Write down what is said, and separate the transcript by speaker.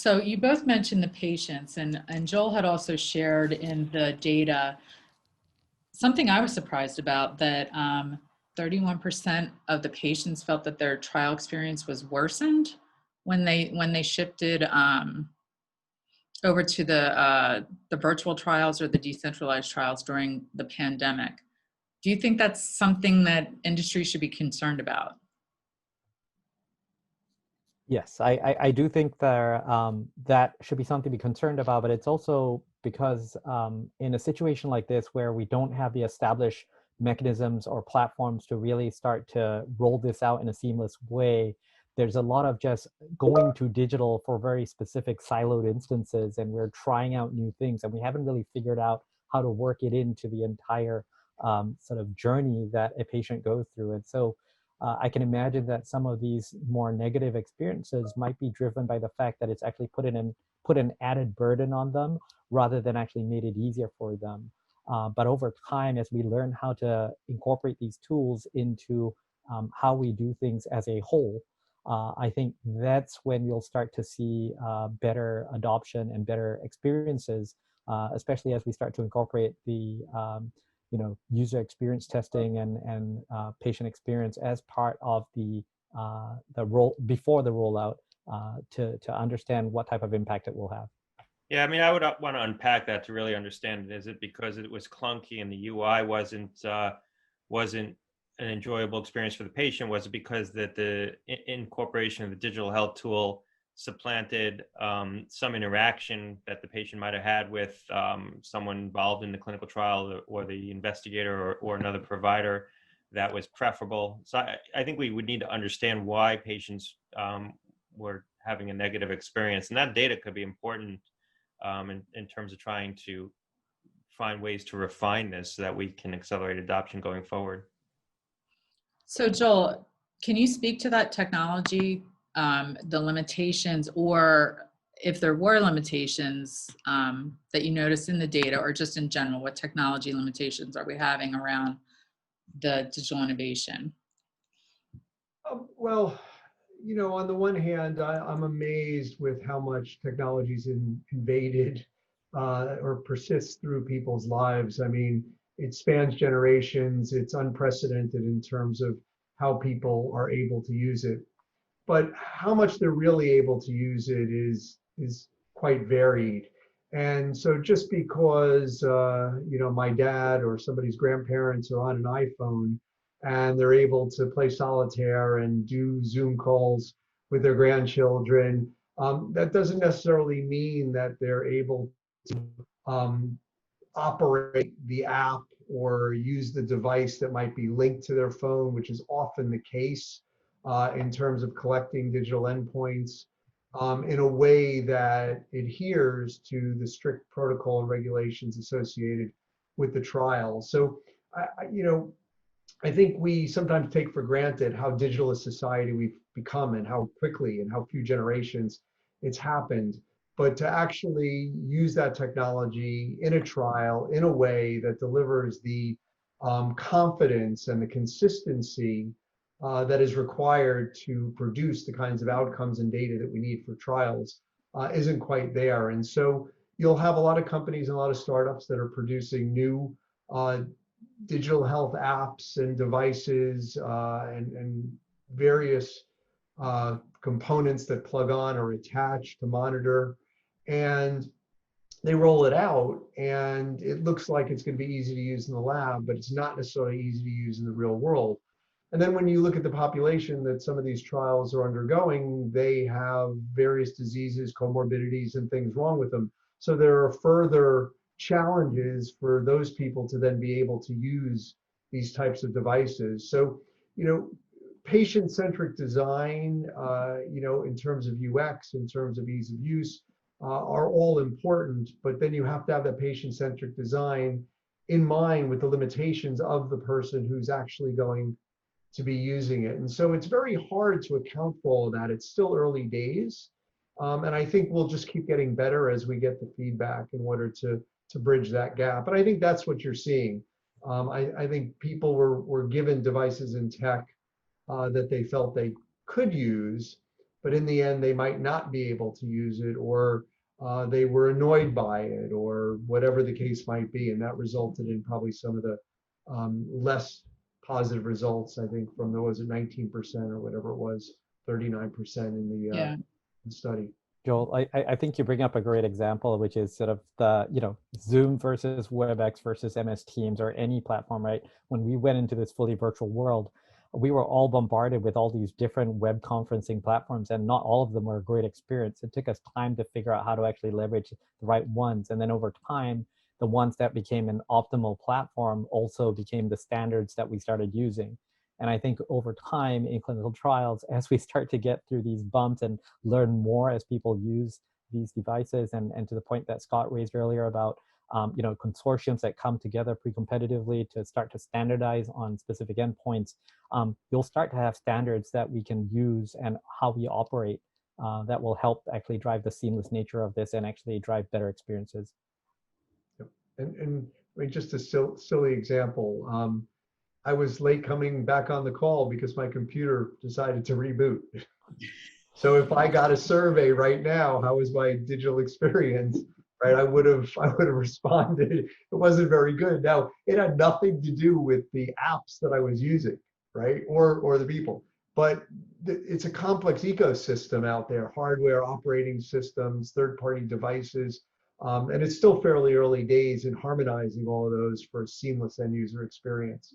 Speaker 1: So you both mentioned the patients, and Joel had also shared in the data something I was surprised about, that 31% of the patients felt that their trial experience was worsened when they shifted over to the virtual trials or the decentralized trials during the pandemic. Do you think that's something that industry should be concerned about?
Speaker 2: Yes, I do think there that should be something to be concerned about, but it's also because in a situation like this where we don't have the established mechanisms or platforms to really start to roll this out in a seamless way, there's a lot of just going to digital for very specific siloed instances, and we're trying out new things, and we haven't really figured out how to work it into the entire sort of journey that a patient goes through. And so I can imagine that some of these more negative experiences might be driven by the fact that it's actually put an added burden on them rather than actually made it easier for them. But over time, as we learn how to incorporate these tools into how we do things as a whole, I think that's when you'll start to see better adoption and better experiences, especially as we start to incorporate the user experience testing and patient experience as part of the role before the rollout to understand what type of impact it will have.
Speaker 3: Yeah, I mean, I would want to unpack that to really understand it. Is it because it was clunky and the UI wasn't an enjoyable experience for the patient? Was it because that the incorporation of the digital health tool supplanted some interaction that the patient might have had with someone involved in the clinical trial or the investigator or another provider that was preferable? So I think we would need to understand why patients were having a negative experience. And that data could be important in terms of trying to find ways to refine this so that we can accelerate adoption going forward.
Speaker 1: So Joel, can you speak to that technology, the limitations, or if there were limitations that you noticed in the data, or just in general, what technology limitations are we having around the digital innovation?
Speaker 4: Well, on the one hand, I'm amazed with how much technology's invaded or persists through people's lives. I mean, it spans generations. It's unprecedented in terms of how people are able to use it. But how much they're really able to use it is quite varied. And so just because my dad or somebody's grandparents are on an iPhone and they're able to play solitaire and do Zoom calls with their grandchildren, that doesn't necessarily mean that they're able to operate the app or use the device that might be linked to their phone, which is often the case in terms of collecting digital endpoints in a way that adheres to the strict protocol and regulations associated with the trial. So, I think we sometimes take for granted how digital a society we've become and how quickly and how few generations it's happened. But to actually use that technology in a trial in a way that delivers the confidence and the consistency that is required to produce the kinds of outcomes and data that we need for trials isn't quite there. And so you'll have a lot of companies and a lot of startups that are producing new digital health apps and devices and various components that plug on or attach to monitor. And they roll it out and it looks like it's going to be easy to use in the lab, but it's not necessarily easy to use in the real world. And then when you look at the population that some of these trials are undergoing, they have various diseases, comorbidities, and things wrong with them. So there are further challenges for those people to then be able to use these types of devices. So, patient-centric design, in terms of UX, in terms of ease of use, are all important, but then you have to have that patient-centric design in mind with the limitations of the person who's actually going to be using it. And so it's very hard to account for all of that. It's still early days. And I think we'll just keep getting better as we get the feedback in order to bridge that gap. And I think that's what you're seeing. I think people were given devices and tech that they felt they could use, but in the end, they might not be able to use it, or they were annoyed by it, or whatever the case might be. And that resulted in probably some of the less positive results, I think, from the, was it 19% or whatever it was, 39% in
Speaker 1: Yeah.
Speaker 4: the study.
Speaker 2: Joel, I think you bring up a great example, which is sort of the, Zoom versus WebEx versus MS Teams or any platform, right? When we went into this fully virtual world, we were all bombarded with all these different web conferencing platforms, and not all of them were a great experience. It took us time to figure out how to actually leverage the right ones. And then over time, the ones that became an optimal platform also became the standards that we started using. And I think over time in clinical trials, as we start to get through these bumps and learn more as people use these devices, and to the point that Scott raised earlier about consortiums that come together pre-competitively to start to standardize on specific endpoints, you'll start to have standards that we can use and how we operate that will help actually drive the seamless nature of this and actually drive better experiences.
Speaker 4: Yep. And I mean, just a silly example. I was late coming back on the call because my computer decided to reboot. So if I got a survey right now, how was my digital experience? Right, I would have responded. It wasn't very good. Now, it had nothing to do with the apps that I was using, right, or the people. But it's a complex ecosystem out there: hardware, operating systems, third-party devices, and it's still fairly early days in harmonizing all of those for a seamless end-user experience.